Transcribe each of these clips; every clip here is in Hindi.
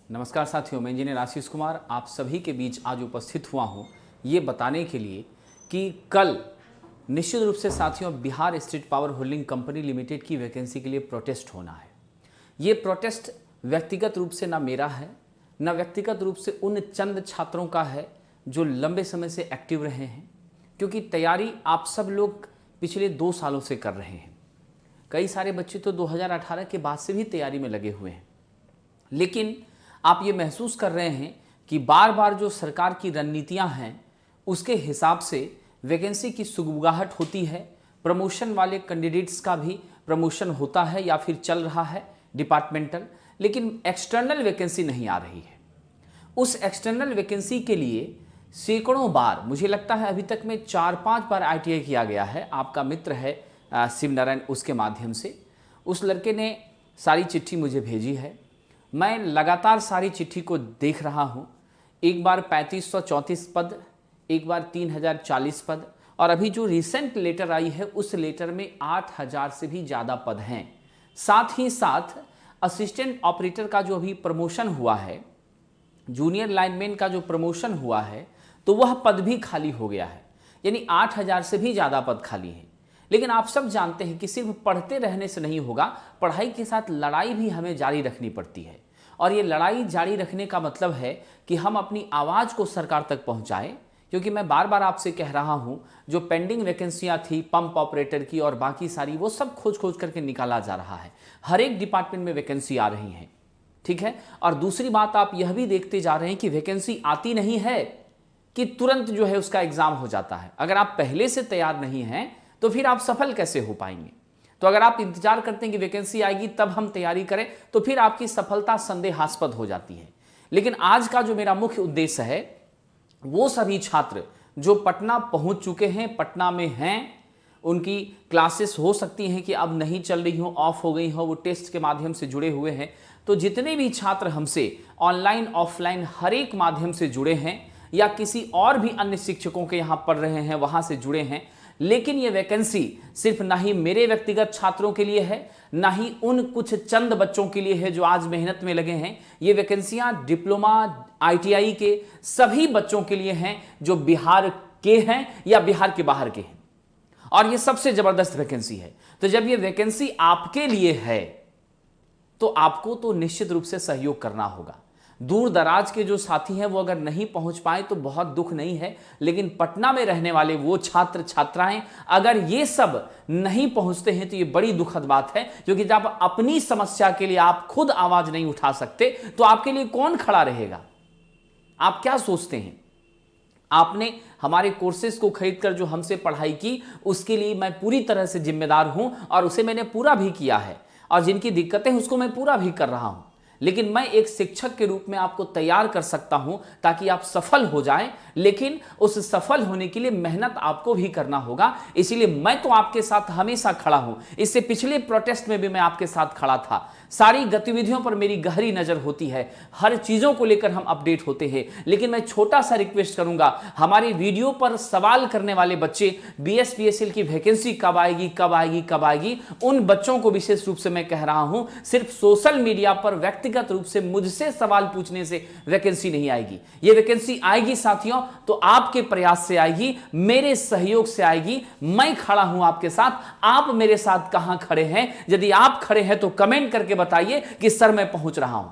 नमस्कार साथियों, मैं इंजीनियर आशीष कुमार आप सभी के बीच आज उपस्थित हुआ हूँ ये बताने के लिए कि कल निश्चित रूप से साथियों Bihar state power holding company limited की वैकेंसी के लिए प्रोटेस्ट होना है। ये प्रोटेस्ट व्यक्तिगत रूप से ना मेरा है, ना व्यक्तिगत रूप से उन चंद छात्रों का है जो लंबे समय से एक्टिव रहे हैं, क्योंकि तैयारी आप सब लोग पिछले 2 सालों से कर रहे हैं। कई सारे बच्चे तो 2018 के बाद से भी तैयारी में लगे हुए हैं, लेकिन आप ये महसूस कर रहे हैं कि बार बार जो सरकार की रणनीतियां हैं उसके हिसाब से वैकेंसी की सुगबुगाहट होती है। प्रमोशन वाले कैंडिडेट्स का भी प्रमोशन होता है या फिर चल रहा है डिपार्टमेंटल, लेकिन एक्सटर्नल वैकेंसी नहीं आ रही है। उस एक्सटर्नल वैकेंसी के लिए सैकड़ों बार, मुझे लगता है अभी तक में 4-5 बार ITI किया गया है। आपका मित्र है शिव नारायण, उसके माध्यम से उस लड़के ने सारी चिट्ठी मुझे भेजी है। मैं लगातार सारी चिट्ठी को देख रहा हूँ। एक बार 3534 पद, एक बार 3040 पद, और अभी जो रिसेंट लेटर आई है उस लेटर में 8000 से भी ज़्यादा पद हैं। साथ ही साथ असिस्टेंट ऑपरेटर का जो अभी प्रमोशन हुआ है, जूनियर लाइनमैन का जो प्रमोशन हुआ है, तो वह पद भी खाली हो गया है, यानी 8000 से भी ज़्यादा पद खाली हैं। लेकिन आप सब जानते हैं कि सिर्फ पढ़ते रहने से नहीं होगा, पढ़ाई के साथ लड़ाई भी हमें जारी रखनी पड़ती है। और ये लड़ाई जारी रखने का मतलब है कि हम अपनी आवाज़ को सरकार तक पहुंचाएं, क्योंकि मैं बार बार आपसे कह रहा हूं, जो पेंडिंग वैकेंसियां थी पंप ऑपरेटर की और बाकी सारी, वो सब खोज खोज करके निकाला जा रहा है। हर एक डिपार्टमेंट में वैकेंसी आ रही है, ठीक है। और दूसरी बात आप यह भी देखते जा रहे हैं कि वैकेंसी आती नहीं है कि तुरंत जो है उसका एग्जाम हो जाता है। अगर आप पहले से तैयार नहीं हैं तो फिर आप सफल कैसे हो पाएंगे। तो अगर आप इंतजार करते हैं कि वैकेंसी आएगी तब हम तैयारी करें, तो फिर आपकी सफलता संदेहास्पद हो जाती है। लेकिन आज का जो मेरा मुख्य उद्देश्य है, वो सभी छात्र जो पटना पहुंच चुके हैं, पटना में हैं, उनकी क्लासेस हो सकती हैं कि अब नहीं चल रही हो, ऑफ हो गई हो, वो टेस्ट के माध्यम से जुड़े हुए हैं। तो जितने भी छात्र हमसे ऑनलाइन ऑफलाइन हर एक माध्यम से जुड़े हैं या किसी और भी अन्य शिक्षकों के यहाँ पढ़ रहे हैं वहाँ से जुड़े हैं, लेकिन ये वैकेंसी सिर्फ ना ही मेरे व्यक्तिगत छात्रों के लिए है, ना ही उन कुछ चंद बच्चों के लिए है जो आज मेहनत में लगे हैं। ये वैकेंसियां डिप्लोमा ITI के सभी बच्चों के लिए हैं जो बिहार के हैं या बिहार के बाहर के हैं, और ये सबसे जबरदस्त वैकेंसी है। तो जब ये वैकेंसी आपके लिए है तो आपको तो निश्चित रूप से सहयोग करना होगा। दूर दराज के जो साथी हैं वो अगर नहीं पहुंच पाए तो बहुत दुख नहीं है, लेकिन पटना में रहने वाले वो छात्र छात्राएं अगर ये सब नहीं पहुंचते हैं तो ये बड़ी दुखद बात है, क्योंकि जब अपनी समस्या के लिए आप खुद आवाज नहीं उठा सकते तो आपके लिए कौन खड़ा रहेगा। आप क्या सोचते हैं? आपने हमारे कोर्सेज को खरीदकर जो हमसे पढ़ाई की, उसके लिए मैं पूरी तरह से जिम्मेदार हूं और उसे मैंने पूरा भी किया है, और जिनकी दिक्कतें उसको मैं पूरा भी कर रहा हूं। लेकिन मैं एक शिक्षक के रूप में आपको तैयार कर सकता हूं ताकि आप सफल हो जाएं, लेकिन उस सफल होने के लिए मेहनत आपको भी करना होगा। इसीलिए मैं तो आपके साथ हमेशा खड़ा हूं। इससे पिछले प्रोटेस्ट में भी मैं आपके साथ खड़ा था। सारी गतिविधियों पर मेरी गहरी नजर होती है, हर चीजों को लेकर हम अपडेट होते हैं। लेकिन मैं छोटा सा रिक्वेस्ट करूंगा, हमारी वीडियो पर सवाल करने वाले बच्चे BSPSL की वैकेंसी कब आएगी कब आएगी कब आएगी, उन बच्चों को विशेष रूप से मैं कह रहा हूं, सिर्फ सोशल मीडिया पर व्यक्तिगत रूप से मुझसे सवाल पूछने से वैकेंसी नहीं आएगी। ये वैकेंसी आएगी साथियों तो आपके प्रयास से आएगी, मेरे सहयोग से आएगी। मैं खड़ा हूं आपके साथ, आप मेरे साथ कहां खड़े हैं? यदि आप खड़े हैं तो कमेंट करके बताइए कि सर मैं पहुंच रहा हूं।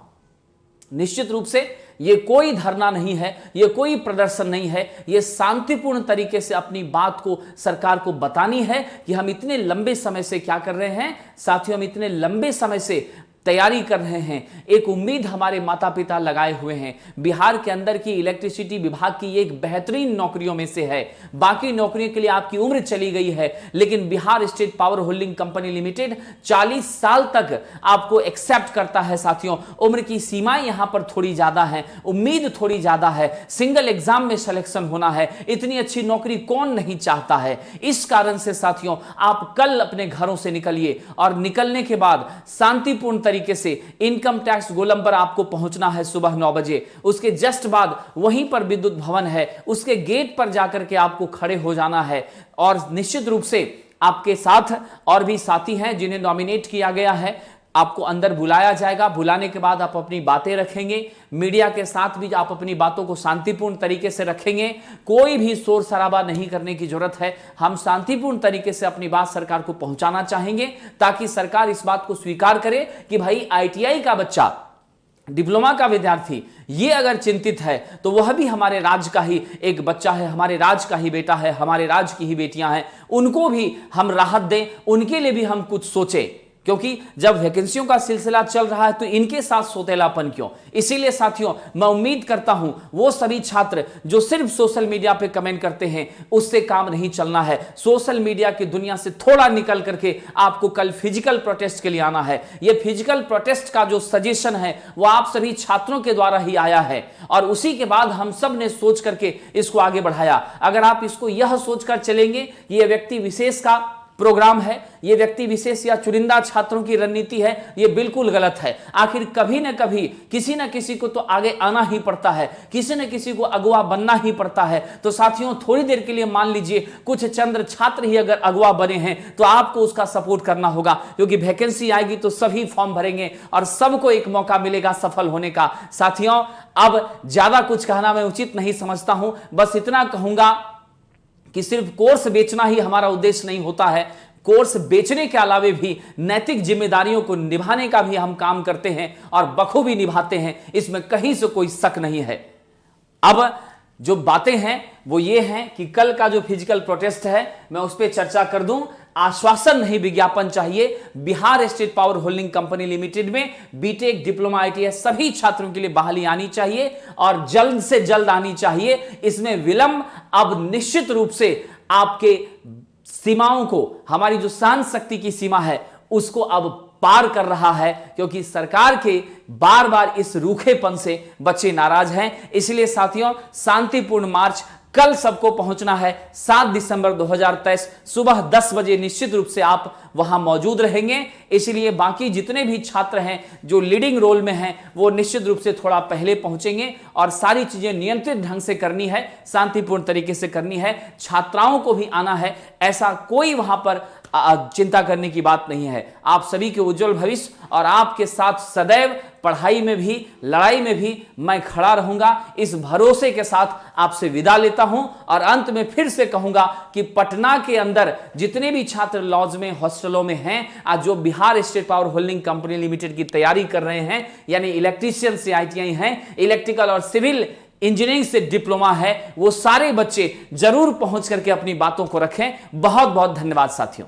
निश्चित रूप से यह कोई धरना नहीं है, यह कोई प्रदर्शन नहीं है, यह शांतिपूर्ण तरीके से अपनी बात को सरकार को बतानी है कि हम इतने लंबे समय से क्या कर रहे हैं साथियों, हम इतने लंबे समय से तैयारी कर रहे हैं। एक उम्मीद हमारे माता पिता लगाए हुए हैं। बिहार के अंदर की इलेक्ट्रिसिटी विभाग की एक बेहतरीन नौकरियों में से है। बाकी नौकरियों के लिए आपकी उम्र चली गई है, लेकिन Bihar state power holding company limited 40 साल तक आपको एक्सेप्ट करता है साथियों। उम्र की सीमाएं यहां पर थोड़ी ज्यादा है, उम्मीद थोड़ी ज्यादा है, सिंगल एग्जाम में सिलेक्शन होना है। इतनी अच्छी नौकरी कौन नहीं चाहता है। इस कारण से साथियों आप कल अपने घरों से निकलिए और निकलने के बाद शांतिपूर्ण तरीके से इनकम टैक्स गोलंबर आपको पहुंचना है सुबह 9 बजे। उसके जस्ट बाद वहीं पर विद्युत भवन है, उसके गेट पर जाकर के आपको खड़े हो जाना है। और निश्चित रूप से आपके साथ और भी साथी हैं जिन्हें नॉमिनेट किया गया है। आपको अंदर बुलाया जाएगा। बुलाने के बाद आप अपनी बातें रखेंगे, मीडिया के साथ भी आप अपनी बातों को शांतिपूर्ण तरीके से रखेंगे। कोई भी शोर शराबा नहीं करने की जरूरत है। हम शांतिपूर्ण तरीके से अपनी बात सरकार को पहुंचाना चाहेंगे ताकि सरकार इस बात को स्वीकार करे कि भाई ITI का बच्चा, डिप्लोमा का विद्यार्थी ये अगर चिंतित है तो वह भी हमारे राज्य का ही एक बच्चा है, हमारे राज्य का ही बेटा है, हमारे राज्य की ही बेटियां हैं, उनको भी हम राहत दें, उनके लिए भी हम कुछ सोचें। क्योंकि जब वैकेंसियों का सिलसिला चल रहा है तो इनके साथ सोतेलापन क्यों। इसीलिए साथियों, मैं उम्मीद करता हूं वो सभी छात्र जो सिर्फ सोशल मीडिया पे कमेंट करते हैं उससे काम नहीं चलना है। सोशल मीडिया की दुनिया से थोड़ा निकल करके आपको कल फिजिकल प्रोटेस्ट के लिए आना है। ये फिजिकल प्रोटेस्ट का जो सजेशन है वो आप सभी छात्रों के द्वारा ही आया है और उसी के बाद हम सब ने सोच करके इसको आगे बढ़ाया। अगर आप इसको यह सोचकर चलेंगे कि यह व्यक्ति विशेष का प्रोग्राम है, ये व्यक्ति विशेष या चुनिंदा छात्रों की रणनीति है, ये बिल्कुल गलत है। आखिर कभी न कभी किसी न किसी को तो आगे आना ही पड़ता है, किसी न किसी को अगुवा बनना ही पड़ता है। तो साथियों, थोड़ी देर के लिए मान लीजिए कुछ चंद्र छात्र ही अगर अगुवा बने हैं तो आपको उसका सपोर्ट करना होगा, क्योंकि वैकेंसी आएगी तो सभी फॉर्म भरेंगे और सबको एक मौका मिलेगा सफल होने का। साथियों, अब ज्यादा कुछ कहना मैं उचित नहीं समझता हूं, बस इतना कहूंगा कि सिर्फ कोर्स बेचना ही हमारा उद्देश्य नहीं होता है। कोर्स बेचने के अलावे भी नैतिक जिम्मेदारियों को निभाने का भी हम काम करते हैं और बखूबी निभाते हैं, इसमें कहीं से कोई शक नहीं है। अब जो बातें हैं वो ये हैं कि कल का जो फिजिकल प्रोटेस्ट है मैं उस पर चर्चा कर दूं। आश्वासन नहीं, विज्ञापन चाहिए। Bihar state power holding company limited में बीटेक, डिप्लोमा, ITI सभी छात्रों के लिए बहाली आनी चाहिए और जल्द से जल्द आनी चाहिए। इसमें विलंब अब निश्चित रूप से आपके सीमाओं को, हमारी जो सहन शक्ति की सीमा है उसको अब पार कर रहा है, क्योंकि सरकार के बार बार इस रूखेपन से बच्चे नाराज हैं। इसलिए साथियों, शांतिपूर्ण मार्च कल सबको पहुंचना है। 7 दिसंबर 2023 सुबह 10 बजे निश्चित रूप से आप वहां मौजूद रहेंगे। इसलिए बाकी जितने भी छात्र हैं जो लीडिंग रोल में हैं वो निश्चित रूप से थोड़ा पहले पहुंचेंगे और सारी चीजें नियंत्रित ढंग से करनी है, शांतिपूर्ण तरीके से करनी है। छात्राओं को भी आना है, ऐसा कोई वहां पर चिंता करने की बात नहीं है। आप सभी के उज्जवल भविष्य और आपके साथ सदैव पढ़ाई में भी, लड़ाई में भी मैं खड़ा रहूंगा, इस भरोसे के साथ आपसे विदा लेता हूं। और अंत में फिर से कहूंगा कि पटना के अंदर जितने भी छात्र लॉज में, हॉस्टलों में हैं, आज जो Bihar state power holding company limited की तैयारी कर रहे हैं, यानी इलेक्ट्रीशियन से ITI हैं, इलेक्ट्रिकल और सिविल इंजीनियरिंग से डिप्लोमा है, वो सारे बच्चे जरूर पहुंच करके अपनी बातों को रखें। बहुत बहुत धन्यवाद साथियों।